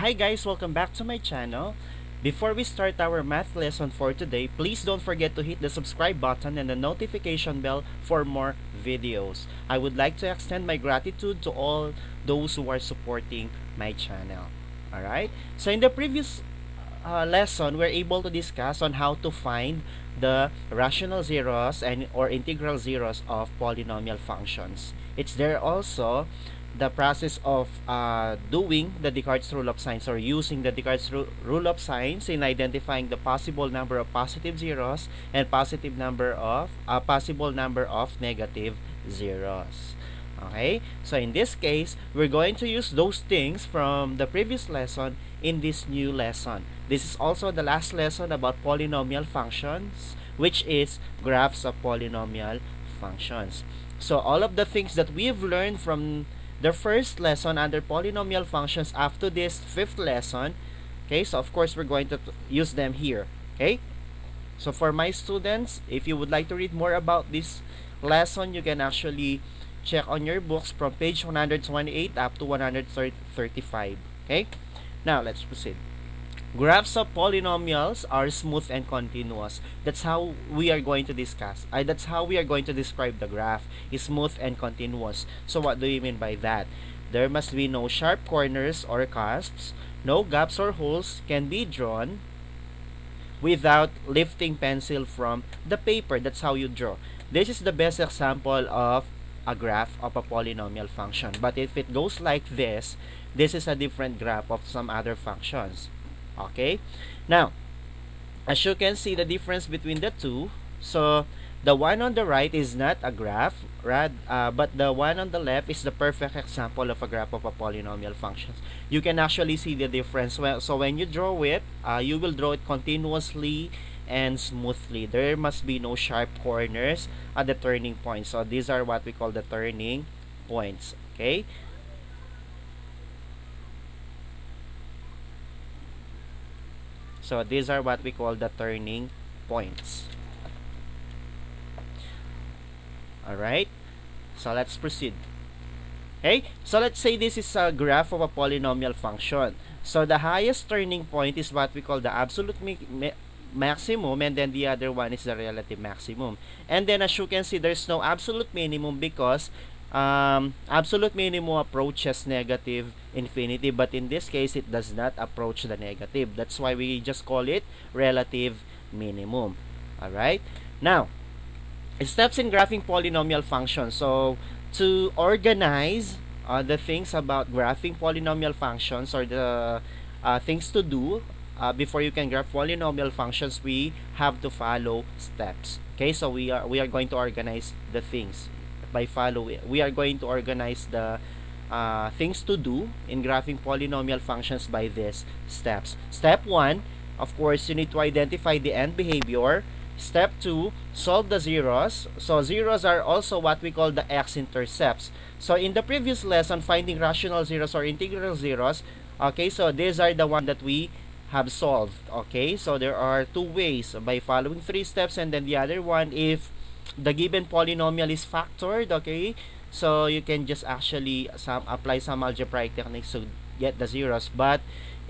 Hi guys, welcome back to my channel. Before we start our math lesson for today, please don't forget to hit the subscribe button and the notification bell for more videos. I would like to extend my gratitude to all those who are supporting my channel. Alright? So in the previous lesson, we're able to discuss on how to find the rational zeros and or integral zeros of polynomial functions. It's there also the process of doing the Descartes rule of signs or using the Descartes rule of signs in identifying the possible number of positive zeros and possible number of negative zeros. Okay, so in this case, we're going to use those things from the previous lesson in this new lesson. This is also the last lesson about polynomial functions, which is graphs of polynomial functions. So all of the things that we've learned from the first lesson under polynomial functions up to this fifth lesson, okay, so of course we're going to use them here. Okay, so for my students, if you would like to read more about this lesson, you can actually check on your books from page 128 up to 135. Okay, now let's proceed. Graphs of polynomials are smooth and continuous. That's how we are going to discuss. That's how we are going to describe the graph. Is smooth and continuous. So what do you mean by that? There must be no sharp corners or cusps. No gaps or holes can be drawn without lifting pencil from the paper. That's how you draw. This is the best example of a graph of a polynomial function. But if it goes like this is a different graph of some other functions. Okay, now as you can see the difference between the two, so the one on the right is not a graph, but the one on the left is the perfect example of a graph of a polynomial function. You can actually see the difference. So when you draw it, you will draw it continuously and smoothly. There must be no sharp corners at the turning points. So these are what we call the turning points. Okay, so these are what we call the turning points. Alright, so let's proceed. Okay, so let's say this is a graph of a polynomial function. So the highest turning point is what we call the absolute maximum, and then the other one is the relative maximum. And then as you can see, there's no absolute minimum because absolute minimum approaches negative infinity, but in this case it does not approach the negative. That's why we just call it relative minimum. Alright, now steps in graphing polynomial functions. So to organize the things about graphing polynomial functions, or the things to do before you can graph polynomial functions, we have to follow steps. Okay, so we are going to organize the things by following. We are going to organize the things to do in graphing polynomial functions by these steps. Step 1, of course, you need to identify the end behavior. Step 2, solve the zeros. So zeros are also what we call the x-intercepts. So in the previous lesson, finding rational zeros or integral zeros, okay, so these are the one that we have solved. Okay, so there are two ways, by following 3 steps, and then the other one if the given polynomial is factored. Okay, so you can just actually apply some algebraic techniques to get the zeros. But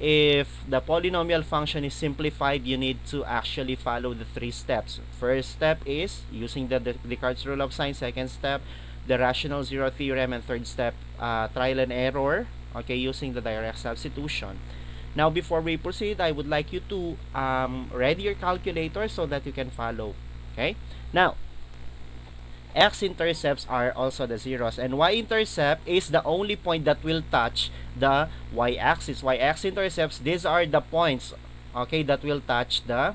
if the polynomial function is simplified, you need to actually follow the 3 steps. First step is using the Descartes rule of signs. Second step, the rational zero theorem. And third step, trial and error, okay, using the direct substitution. Now before we proceed, I would like you to ready your calculator so that you can follow. Okay, now x-intercepts are also the zeros, and y-intercept is the only point that will touch the y-axis. Y-x-intercepts, these are the points, okay, that will touch the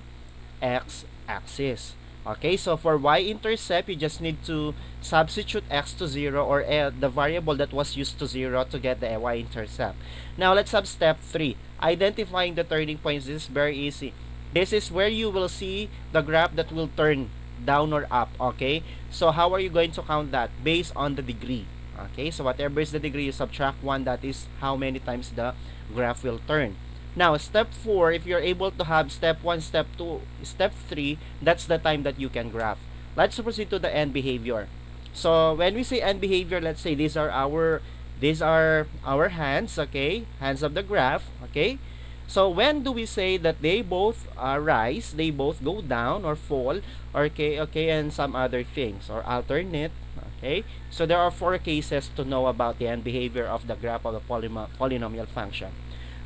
x-axis. Okay, so for y-intercept, you just need to substitute x to 0, or the variable that was used to 0, to get the y-intercept. Now let's have step 3, identifying the turning points. This is very easy. This is where you will see the graph that will turn down or up. Okay, so how are you going to count that? Based on the degree. Okay, so whatever is the degree, you subtract 1. That is how many times the graph will turn. Now step 4, if you're able to have step 1, step 2, step 3, that's the time that you can graph. Let's proceed to the end behavior. So when we say end behavior, let's say these are our These are our hands, okay? Hands of the graph, okay? So when do we say that they both rise, they both go down or fall, okay, and some other things or alternate, okay? So there are 4 cases to know about the end behavior of the graph of a polynomial function.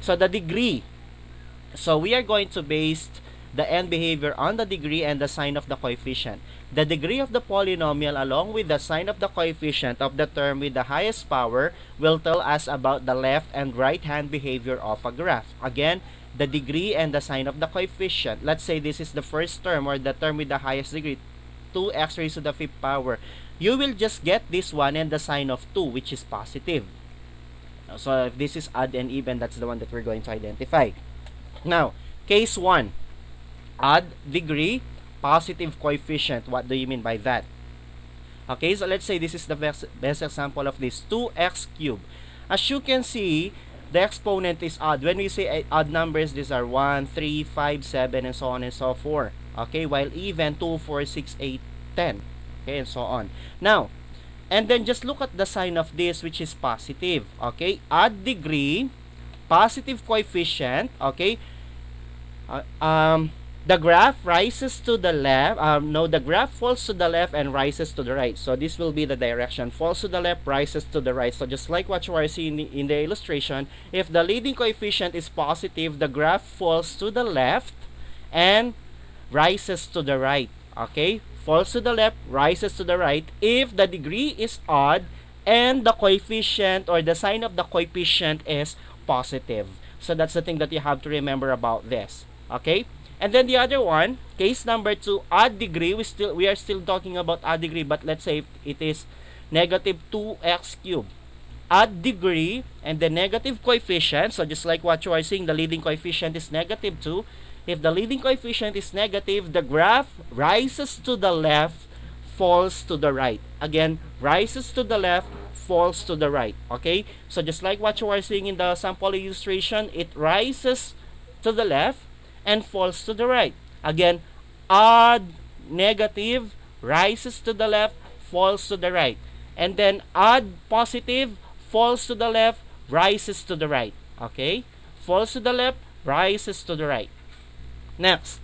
So the degree. So we are going to base the end behavior on the degree and the sign of the coefficient. The degree of the polynomial along with the sign of the coefficient of the term with the highest power will tell us about the left and right hand behavior of a graph. Again, the degree and the sign of the coefficient. Let's say this is the first term or the term with the highest degree, 2x raised to the 5th power. You will just get this one and the sign of 2, which is positive. So if this is odd and even, that's the one that we're going to identify. Now, case 1, odd degree, positive coefficient. What do you mean by that? Okay, so let's say this is the best example of this, 2x cubed. As you can see, the exponent is odd. When we say odd numbers, these are 1, 3, 5, 7, and so on and so forth. Okay, while even 2, 4, 6, 8, 10. Okay, and so on. Now, and then just look at the sign of this, which is positive. Okay, odd degree, positive coefficient. Okay, the graph rises to the left. The graph falls to the left and rises to the right. So this will be the direction. Falls to the left, rises to the right. So just like what you are seeing in the illustration, if the leading coefficient is positive, the graph falls to the left and rises to the right. Okay? Falls to the left, rises to the right if the degree is odd and the coefficient or the sign of the coefficient is positive. So that's the thing that you have to remember about this. Okay? And then the other one, case number 2, odd degree. We are still talking about odd degree, but let's say it is negative 2x cubed. Odd degree and the negative coefficient. So just like what you are seeing, the leading coefficient is negative 2. If the leading coefficient is negative, the graph rises to the left, falls to the right. Again, rises to the left, falls to the right. Okay? So just like what you are seeing in the sample illustration, it rises to the left and falls to the right. Again, odd, negative, rises to the left, falls to the right. And then odd, positive, falls to the left, rises to the right. Okay? Falls to the left, rises to the right. Next,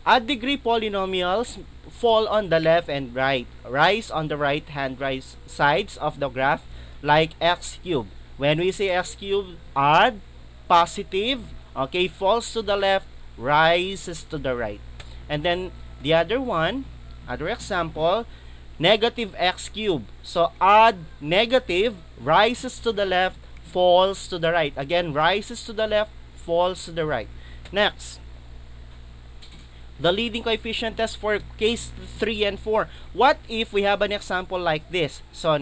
odd degree polynomials fall on the left and right, rise on the right hand sides of the graph like x cubed. When we say x cubed, odd, positive, okay, falls to the left, rises to the right. And then the other one, other example, negative x cubed. So odd, negative, rises to the left, falls to the right. Again, rises to the left, falls to the right. Next, the leading coefficient test for case 3 and 4. What if we have an example like this? So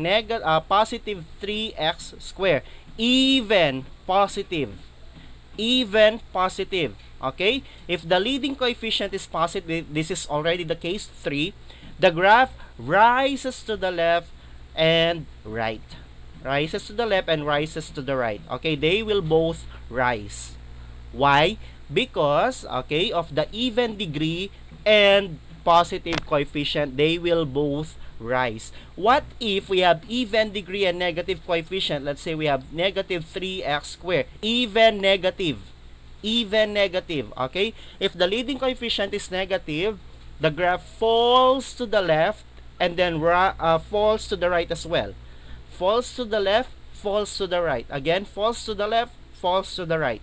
positive 3x squared, even positive. Even positive. Okay? If the leading coefficient is positive, this is already the case 3, the graph rises to the left and right. Rises to the left and rises to the right. Okay? They will both rise. Why? Because, okay, of the even degree and positive coefficient, they will both rise. What if we have even degree and negative coefficient? Let's say we have negative 3x squared. Even negative. Even negative. Okay? If the leading coefficient is negative, the graph falls to the left and then falls to the right as well. Falls to the left, falls to the right. Again, falls to the left, falls to the right.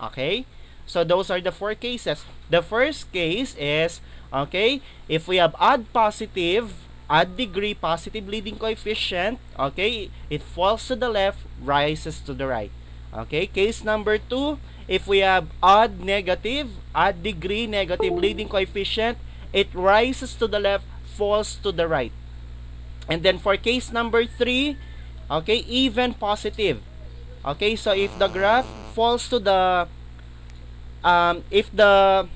Okay? So those are the 4 cases. The first case is, okay, if we have odd positive, odd degree, positive leading coefficient, okay, it falls to the left, rises to the right. Okay, case number 2, if we have odd negative, odd degree, negative leading coefficient, it rises to the left, falls to the right. And then for case number 3, okay, even positive. Okay, so if the graph falls to the if the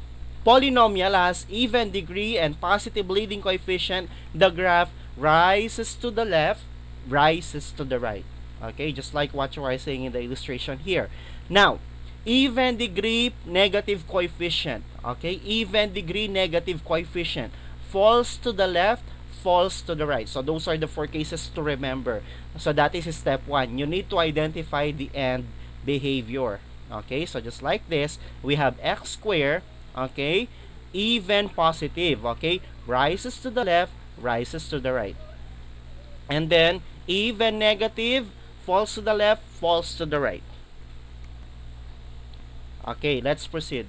polynomial has even degree and positive leading coefficient, the graph rises to the left, rises to the right. Okay, just like what you are saying in the illustration here. Now, even degree negative coefficient. Okay, even degree negative coefficient falls to the left, falls to the right. So those are the 4 cases to remember. So that is step 1. You need to identify the end behavior. Okay, so just like this, we have x squared, okay, even positive, okay, rises to the left, rises to the right. And then even negative falls to the left, falls to the right. Okay, let's proceed.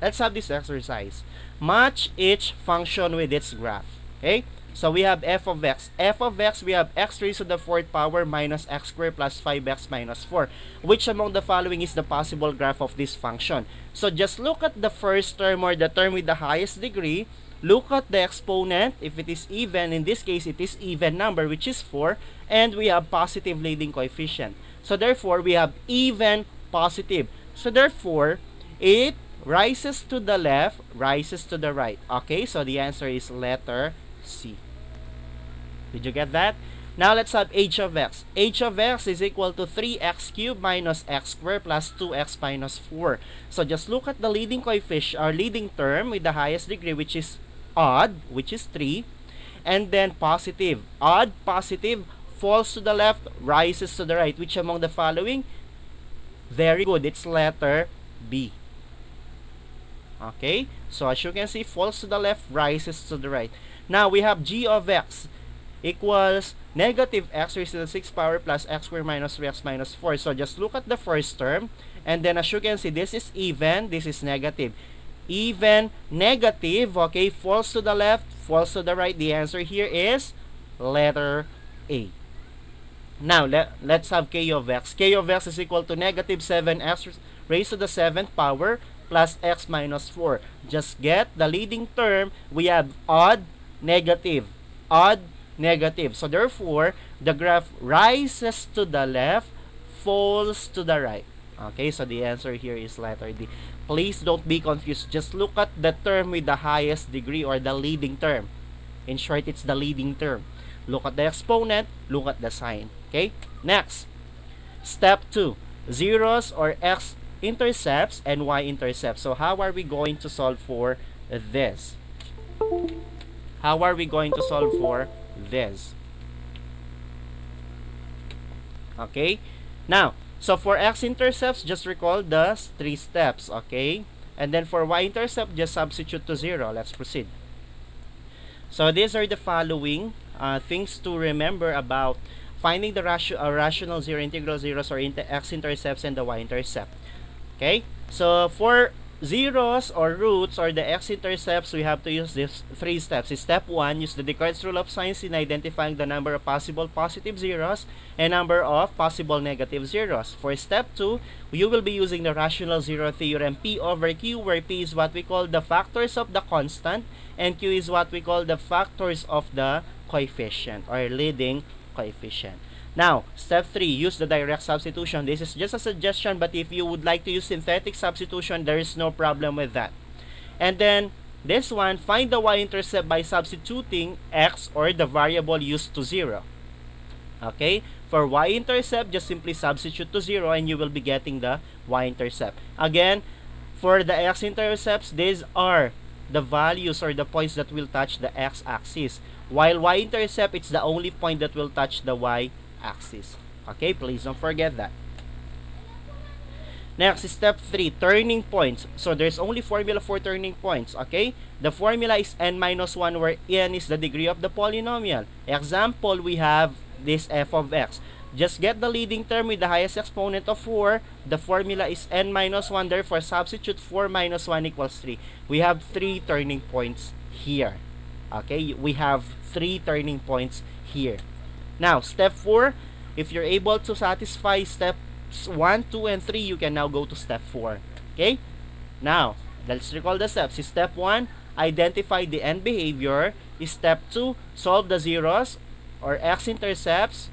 Let's have this exercise. Match each function with its graph. Okay? So we have f of x. F of x, we have x raised to the 4th power minus x squared plus 5x minus 4. Which among the following is the possible graph of this function? So just look at the first term or the term with the highest degree. Look at the exponent. If it is even, in this case, it is even number, which is 4. And we have positive leading coefficient. So therefore, we have even positive. So therefore, it rises to the left, rises to the right. Okay, so the answer is letter C. Did you get that? Now let's have h of x. H of x is equal to 3x cubed minus x squared plus 2x minus 4. So just look at the leading coefficient or leading term with the highest degree, which is odd, which is 3, and then positive. Odd, positive, falls to the left, rises to the right. Which among the following? Very good. It's letter B. Okay, so as you can see, falls to the left, rises to the right. Now we have g of x equals negative x raised to the 6th power plus x squared minus 3x minus 4. So just look at the first term, and then as you can see, this is even, this is negative. Even, negative, okay, falls to the left, falls to the right. The answer here is letter A. Now, let's have k of x. K of x is equal to negative 7x raised to the 7th power plus x minus 4. Just get the leading term. We have odd, negative. Odd, negative. So, therefore, the graph rises to the left, falls to the right. Okay, so the answer here is letter D. Please don't be confused. Just look at the term with the highest degree or the leading term. In short, it's the leading term. Look at the exponent, look at the sign. Okay? Next, step 2. Zeros or x-intercepts and y-intercepts. So how are we going to solve for this? How are we going to solve for this? Okay? Now, so for x-intercepts, just recall the 3 steps. Okay? And then for y-intercept, just substitute to 0. Let's proceed. So these are the following things to remember about finding the rational zero, integral zeros, or x-intercepts and the y-intercept. Okay? So for zeros or roots or the x-intercepts, we have to use these 3 steps. Step 1, use the Descartes rule of signs in identifying the number of possible positive zeros and number of possible negative zeros. For step 2, you will be using the rational zero theorem, P over Q, where P is what we call the factors of the constant and Q is what we call the factors of the coefficient or leading coefficient. Now, step 3, use the direct substitution. This is just a suggestion, but if you would like to use synthetic substitution, there is no problem with that. And then, this one, find the y-intercept by substituting x or the variable used to 0. Okay? For y-intercept, just simply substitute to 0 and you will be getting the y-intercept. Again, for the x-intercepts, these are the values or the points that will touch the x-axis. While y-intercept, it's the only point that will touch the y-axis. Okay, please don't forget that. Next, step 3, turning points. So, there's only formula for turning points. Okay? The formula is n-1, where n is the degree of the polynomial. Example, we have this f of x. Just get the leading term with the highest exponent of 4. The formula is n-1, therefore substitute 4 minus 1 equals 3. We have 3 turning points here. Okay, we have 3 turning points here. Now, step 4, if you're able to satisfy steps 1, 2, and 3, you can now go to step 4. Okay? Now, let's recall the steps. Step 1, identify the end behavior. Step 2, solve the zeros or x-intercepts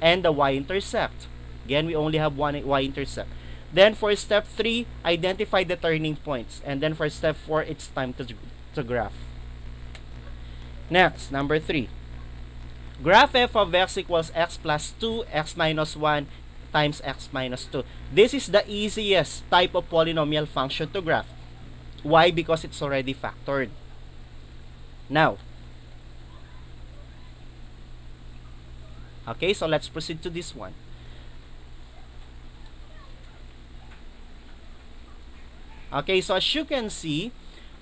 and the y-intercept. Again, we only have one y-intercept. Then for step 3, identify the turning points. And then for step 4, it's time to graph. Next, number 3. Graph f of x equals x plus 2, x minus 1 times x minus 2. This is the easiest type of polynomial function to graph. Why? Because it's already factored. Now, Okay, so let's proceed to this one. Okay, so as you can see,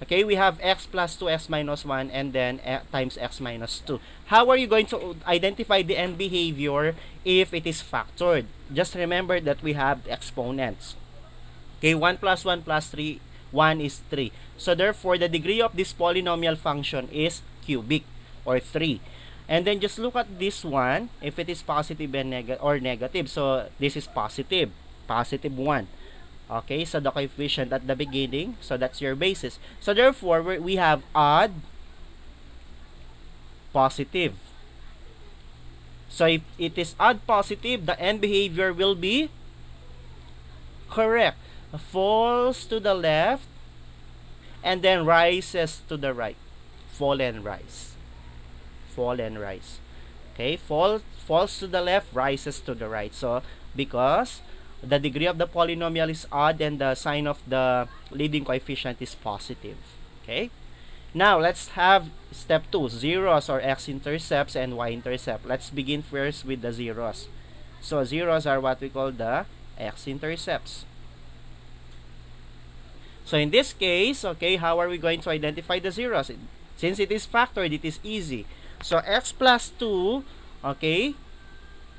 okay, we have x plus 2x minus 1 and then times x minus 2. How are you going to identify the end behavior if it is factored? Just remember that we have exponents. Okay, 1 plus 1 plus 3, 1 is 3. So therefore, the degree of this polynomial function is cubic or 3. And then just look at this one, if it is positive and negative. So this is positive, positive 1. Okay, so the coefficient at the beginning, so that's your basis. So therefore, we have odd, positive. So if it is odd positive, the end behavior will be correct. Falls to the left and then rises to the right. Fall and rise. Fall and rise. Okay, falls to the left, rises to the right. So because the degree of the polynomial is odd and the sign of the leading coefficient is positive. Okay? Now, let's have step 2, zeros or x-intercepts and y-intercept. Let's begin first with the zeros. So, zeros are what we call the x-intercepts. So, in this case, okay, how are we going to identify the zeros? Since it is factored, it is easy. So, x plus 2, okay,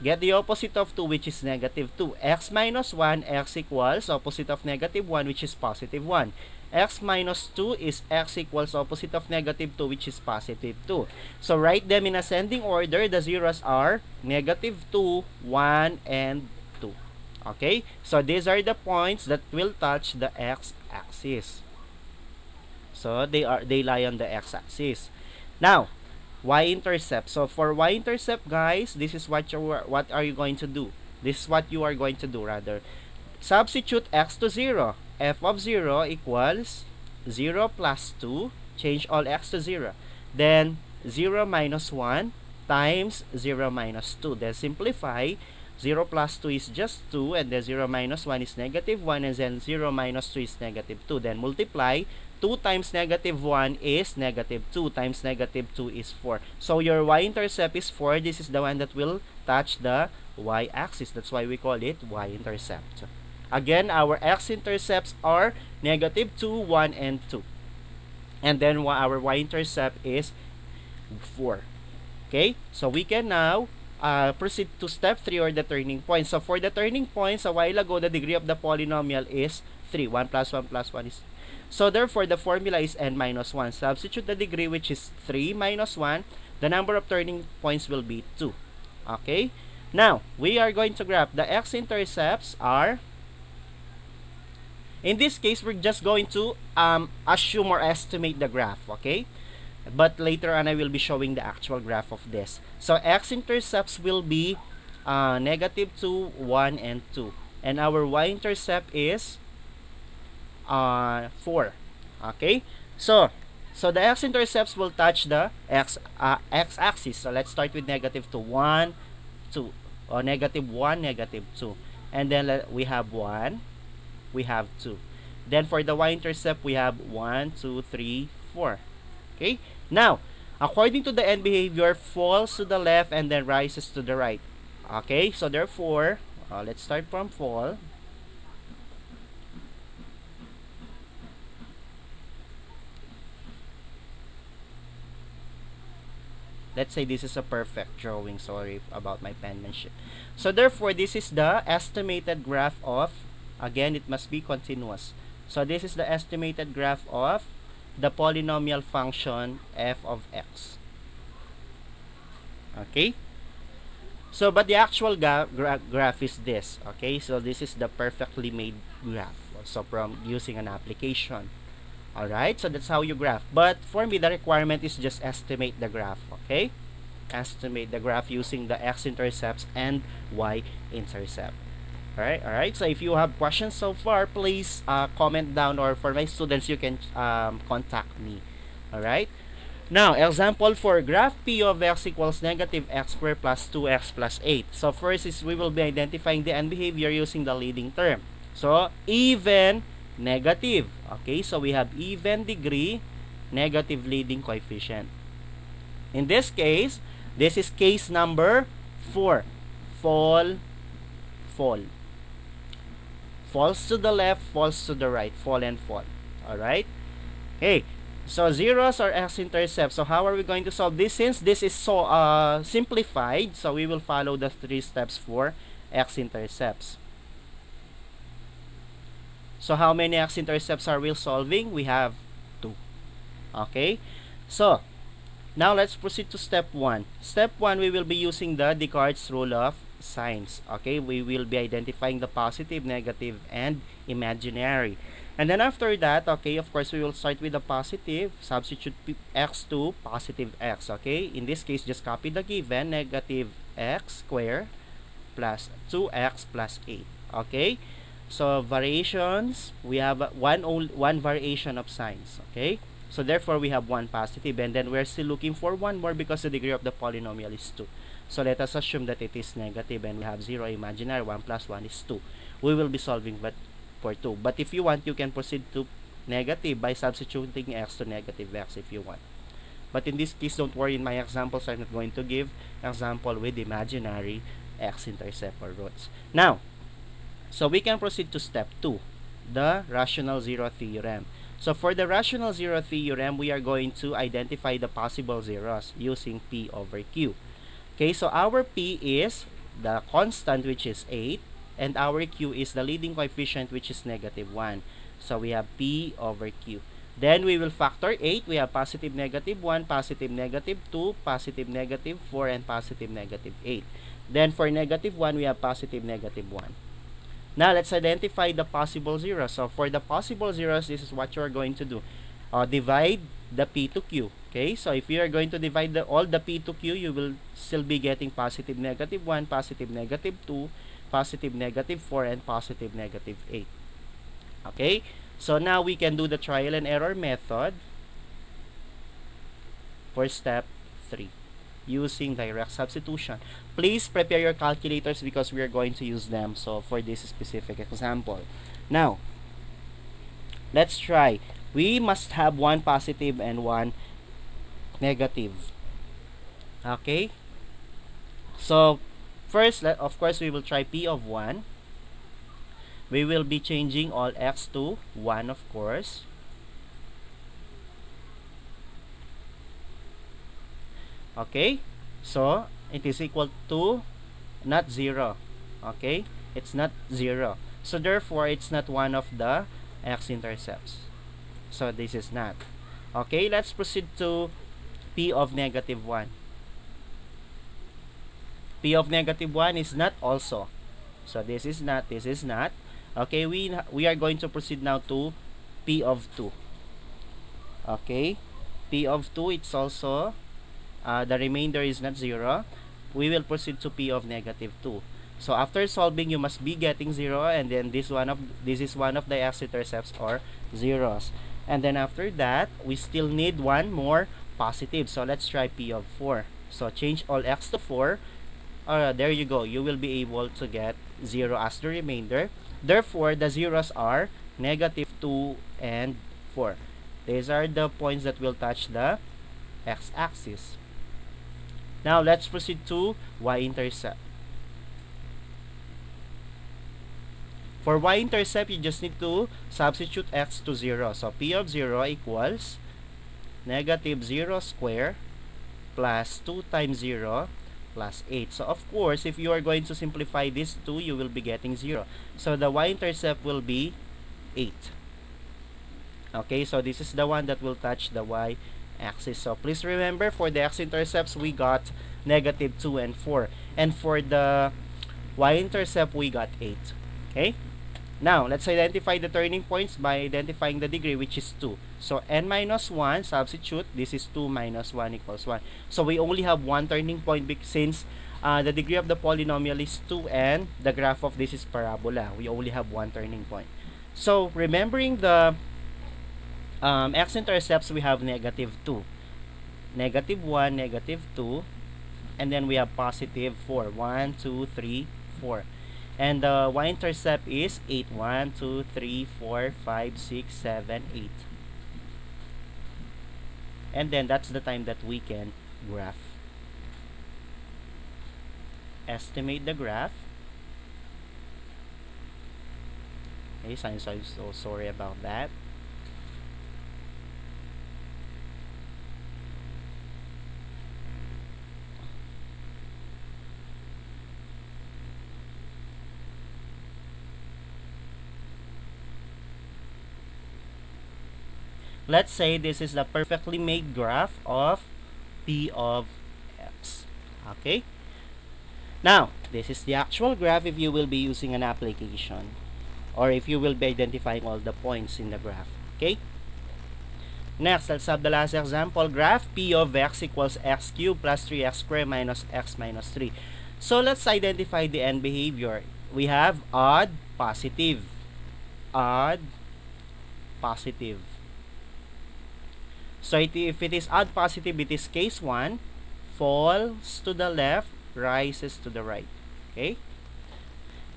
get the opposite of 2, which is negative 2. X minus 1, x equals opposite of negative 1, which is positive 1. X minus 2 is x equals opposite of negative 2, which is positive 2. So, write them in ascending order. The zeros are negative 2, 1, and 2. Okay? So, these are the points that will touch the x-axis. So, they lie on the x-axis. Now, y-intercept. So for y-intercept, guys, this is what are you going to do? This is what you are going to do rather. Substitute x to 0. F of 0 equals 0 plus 2. Change all x to 0. Then 0 minus 1 times 0 minus 2. Then simplify. 0 plus 2 is just 2, and then 0 minus 1 is negative 1, and then 0 minus 2 is negative 2. Then multiply. 2 times negative 1 is negative 2 times negative 2 is 4. So your y-intercept is 4. This is the one that will touch the y-axis. That's why we call it y-intercept. Again, our x-intercepts are negative 2, 1, and 2. And then our y-intercept is 4. Okay? So we can now proceed to step 3, or the turning point. So for the turning points, a while ago, the degree of the polynomial is 3. 1 plus 1 plus 1 is... So therefore, the formula is n minus 1. Substitute the degree, which is 3 minus 1. The number of turning points will be 2. Okay? Now, we are going to graph. The x-intercepts are... In this case, we're just going to assume or estimate the graph. Okay? But later on, I will be showing the actual graph of this. So, x-intercepts will be negative 2, 1, and 2. And our y-intercept is 4. Okay? So the x-intercepts will touch the x-axis. So, let's start with negative 2. 1, 2. Or negative 1, negative 2. And then we have 1. We have 2. Then for the y-intercept, we have 1, 2, 3, 4. Okay? Now, according to the end behavior, falls to the left and then rises to the right. Okay? So, therefore, let's start from fall. Let's say this is a perfect drawing. Sorry about my penmanship. So, therefore, this is the estimated graph of, again, it must be continuous. So, this is the estimated graph of the polynomial function f of x. Okay? So, but the actual graph is this. Okay? So, this is the perfectly made graph. So, from using an application. Alright? So, that's how you graph. But, for me, the requirement is just estimate the graph. Okay? Estimate the graph using the x-intercepts and y-intercept. Alright. So if you have questions so far, please comment down, or for my students, you can contact me. Alright. Now, example for graph P of x equals negative x squared plus 2x plus 8. So first is we will be identifying the end behavior using the leading term. So even, negative. Okay, so we have even degree, negative leading coefficient. In this case, this is case number 4. Fall, fall. Falls to the left, falls to the right. Fall and fall. Alright? Okay. So, zeros are x-intercepts. So, how are we going to solve this? Since this is so simplified, so we will follow the 3 steps for x-intercepts. So, how many x-intercepts are we solving? We have 2. Okay? So, now let's proceed to step 1. Step 1, we will be using the Descartes rule of signs. Okay? We will be identifying the positive, negative, and imaginary. And then after that, okay, of course, we will start with the positive. Substitute x to positive x. Okay? In this case, just copy the given, negative x squared plus 2x plus 8. Okay? So, variations, we have one variation of signs. Okay? So, therefore, we have 1 positive. And then, we're still looking for 1 more because the degree of the polynomial is 2. So, let us assume that it is negative and we have 0 imaginary. 1 plus 1 is 2. We will be solving for 2. But if you want, you can proceed to negative by substituting x to negative x if you want. But in this case, don't worry, in my examples, I'm not going to give example with imaginary x-intercept or roots. Now, so we can proceed to step 2, the rational zero theorem. So for the rational zero theorem, we are going to identify the possible zeros using P over Q. Okay, so our P is the constant, which is 8, and our Q is the leading coefficient, which is negative 1. So we have P over Q. Then we will factor 8. We have positive negative 1, positive negative 2, positive negative 4, and positive negative 8. Then for negative 1, we have positive negative 1. Now, let's identify the possible zeros. So, for the possible zeros, this is what you are going to do. Divide the P to Q. Okay? So, if you are going to divide all the P to Q, you will still be getting positive negative 1, positive negative 2, positive negative 4, and positive negative 8. Okay? So, now we can do the trial and error method for step 3. Using direct substitution. Please prepare your calculators because we are going to use them. So for this specific example. Now, let's try. We must have 1 positive and 1 negative. Okay? So, first, of course, we will try P of 1. We will be changing all x to 1, of course. Okay, so it is equal to not 0. Okay, it's not 0. So therefore, it's not one of the x-intercepts. So this is not. Okay, let's proceed to P of negative 1. P of negative 1 is not also. So this is not, this is not. Okay, we are going to proceed now to P of 2. Okay, P of 2, it's also the remainder is not 0. We will proceed to P of negative 2. So after solving, you must be getting 0, and then this is one of the x-intercepts or zeros. And then after that, we still need one more positive. So let's try P of 4. So change all x to 4. There you go. You will be able to get 0 as the remainder. Therefore, the zeros are negative 2 and 4. These are the points that will touch the x-axis. Now, let's proceed to y-intercept. For y-intercept, you just need to substitute x to 0. So, P of 0 equals negative 0 squared plus 2 times 0 plus 8. So, of course, if you are going to simplify this 2, you will be getting 0. So, the y-intercept will be 8. Okay, so this is the one that will touch the y-axis. So, please remember, for the x-intercepts, we got negative 2 and 4. And for the y-intercept, we got 8. Okay? Now, let's identify the turning points by identifying the degree, which is 2. So, n minus 1, substitute. This is 2 minus 1 equals 1. So, we only have one turning point since the degree of the polynomial is 2 and the graph of this is parabola. We only have one turning point. So, remembering the x-intercepts, we have negative 2. Negative 1, negative 2. And then we have positive 4. 1, 2, 3, 4. And the y-intercept is 8. 1, 2, 3, 4, 5, 6, 7, 8. And then that's the time that we can graph. estimate the graph. Okay, so I'm so sorry about that. Let's say this is the perfectly made graph of P of X. Okay? Now, this is the actual graph if you will be using an application, or if you will be identifying all the points in the graph. Okay? Next, let's have the last example. Graph P of X equals X cubed plus 3X squared minus X minus 3. So, let's identify the end behavior. We have odd, positive. Odd, positive. So, if it is odd positive, it is case 1. Falls to the left, rises to the right. Okay?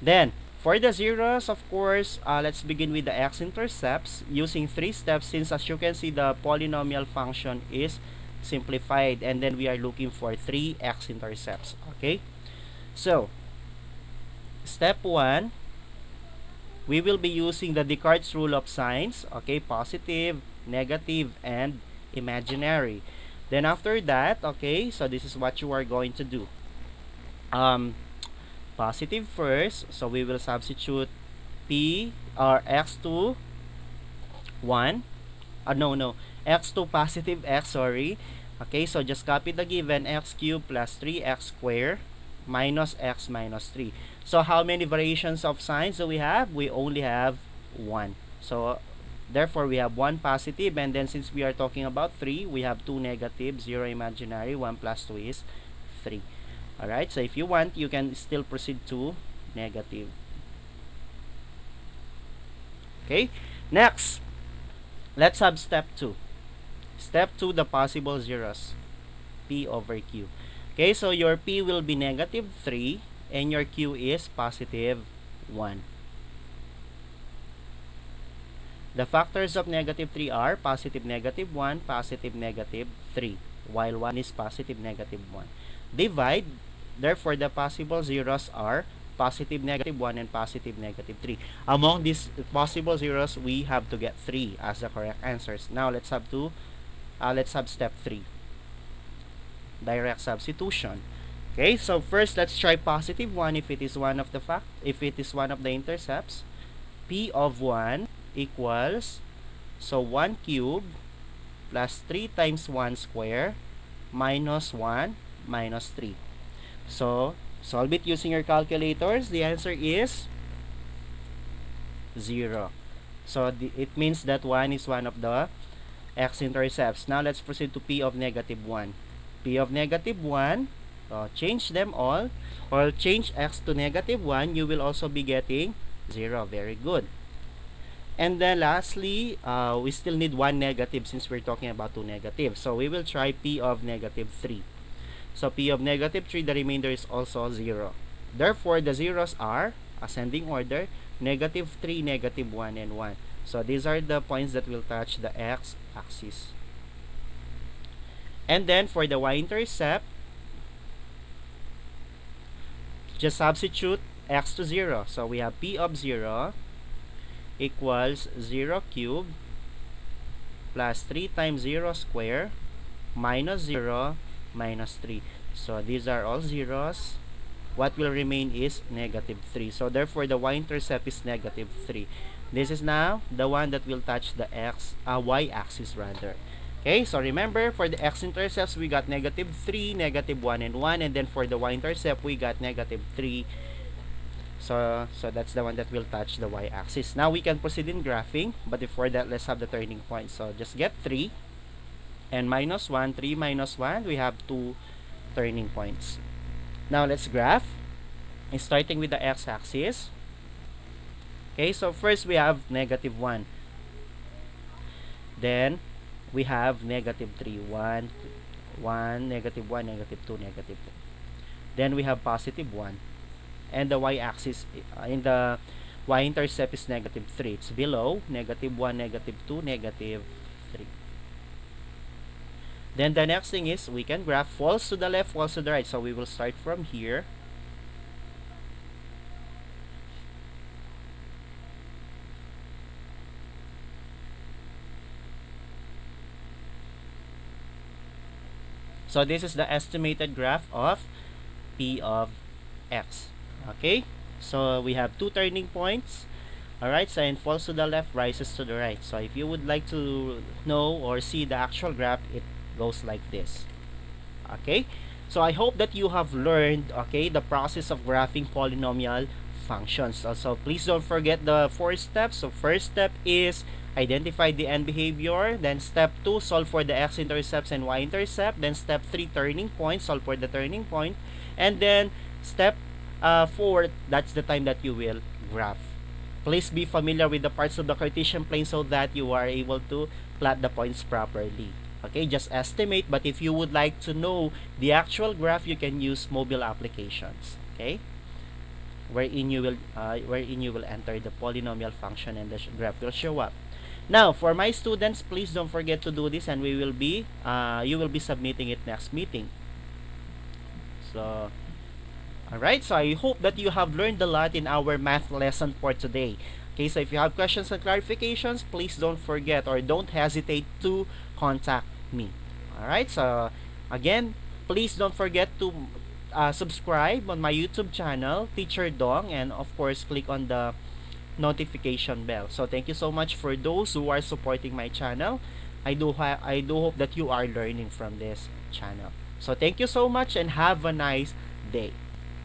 Then, for the zeros, of course, let's begin with the x-intercepts using 3 steps, since as you can see, the polynomial function is simplified, and then we are looking for 3 x-intercepts. Okay? So, step 1, we will be using the Descartes rule of signs. Okay? Positive, negative, and imaginary. Then after that, okay, so this is what you are going to do. Positive first, so we will substitute p or x to 1. No, x to positive x, sorry. Okay, so just copy the given x cubed plus 3x squared minus x minus 3. So how many variations of signs do we have? We only have 1. So therefore we have 1 positive, and then since we are talking about 3, we have 2 negative, 0 imaginary, 1 plus 2 is 3. Alright, so if you want, you can still proceed to negative. Okay, next, let's have step 2. Step 2, the possible zeros, P over Q. Okay, so your P will be negative 3, and your Q is positive 1. The factors of negative 3 are positive negative 1, positive negative 3, while 1 is positive negative 1. Divide, therefore the possible zeros are positive negative 1 and positive negative 3. Among these possible zeros, we have to get 3 as the correct answers. Now let's have step 3. Direct substitution. Okay, so first let's try positive 1 if it is one of the intercepts. P of 1 equals, so 1 cubed plus 3 times 1 square minus 1 minus 3. So, solve it using your calculators. The answer is 0. So, it means that 1 is one of the x-intercepts. Now, let's proceed to P of negative 1. P of negative 1, change them all, or change x to negative 1, you will also be getting 0. Very good. And then lastly, we still need 1 negative since we're talking about 2 negatives. So, we will try P of negative 3. So, P of negative 3, the remainder is also 0. Therefore, the zeros are, ascending order, negative 3, negative 1, and 1. So, these are the points that will touch the x-axis. And then, for the y-intercept, just substitute x to 0. So, we have P of 0 equals 0 cubed plus 3 times 0 square minus 0 minus 3. So these are all zeros. What will remain is negative 3. So therefore the y-intercept is negative 3. This is now the one that will touch the y-axis rather. Okay, so remember, for the x-intercepts we got negative 3, negative 1, and 1, and then for the y-intercept we got negative 3. So that's the one that will touch the y-axis. Now we can proceed in graphing, but before that, let's have the turning point. So just get 3 and minus 1. 3 minus 1, we have 2 turning points. Now let's graph, starting with the x-axis. Okay, so first we have negative 1. Then we have negative 3. 1, 1, negative 1, negative 2, negative 2. Then we have positive 1. And the y-axis in the y-intercept is negative 3. It's below negative 1, negative 2, negative 3. Then the next thing is we can graph falls to the left, falls to the right. So we will start from here. So this is the estimated graph of P of X. Okay? So we have two turning points. Alright, so and falls to the left, rises to the right. So if you would like to know or see the actual graph, it goes like this. Okay? So I hope that you have learned, okay, the process of graphing polynomial functions. Also, please don't forget the four steps. So first step is identify the end behavior. Then step 2, solve for the x-intercepts and y-intercept. Then step 3, turning point, solve for the turning point. And then step 4, that's the time that you will graph. Please be familiar with the parts of the Cartesian plane so that you are able to plot the points properly. Okay, just estimate, but if you would like to know the actual graph, you can use mobile applications. Okay, wherein you will enter the polynomial function and the graph will show up. Now, for my students, please don't forget to do this, and you will be submitting it next meeting. So, alright, so I hope that you have learned a lot in our math lesson for today. Okay, so if you have questions and clarifications, please don't forget or don't hesitate to contact me. Alright, so again, please don't forget to subscribe on my YouTube channel, Teacher Dong, and of course, click on the notification bell. So thank you so much for those who are supporting my channel. I do hope that you are learning from this channel. So thank you so much and have a nice day.